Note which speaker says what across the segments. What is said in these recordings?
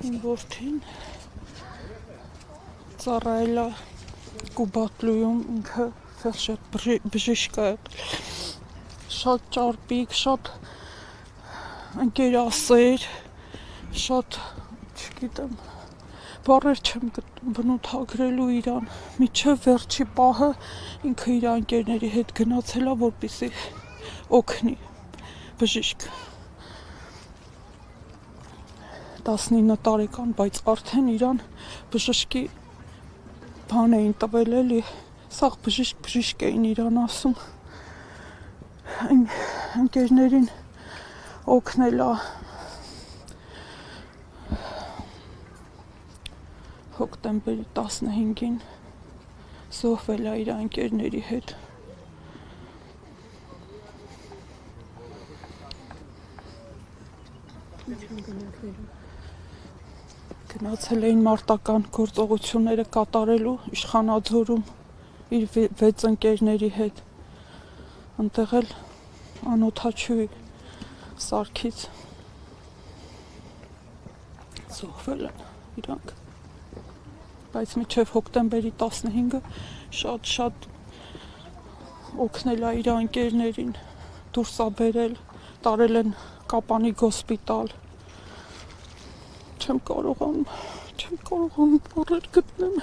Speaker 1: Իմ որդին ծառայել է Կուբատլույում, ինքը ֆելշեր բժիշկ է, շատ ճարպիկ, շատ ընկերասեր, շատ, չգիտեմ, բառեր չեմ բնութագրելու իրան, մինչև վերջի պահը ինքը իր ընկերների հետ գնացել է, որպեսզի օգնի, բժիշկ, 19 տարեկան, բայց արդեն իրան բժշկի բան էին տվել էլի, սաղ բժիշկ էին իրան ասում, ընկերներին օգնել է հոկտեմբերի 15-ին զոհվել է իր ընկերների հետ։ Գնացել էին մարտական գործողությունները կատարելու Իշխանաձորում իր 6 ընկերների հետ, այնտեղ էլ անօդաչուի սարքից զոհվել են իրանք, բայց մինչև հոկտեմբերի 15-ը շատ օգնել է իր ընկերներին, դուրս է բերել, տարել են Կապանի գոսպիտալ, չեմ կարողանում բառեր գտնեմ։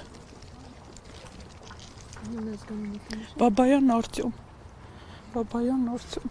Speaker 1: Բաբայան Արտյոմ։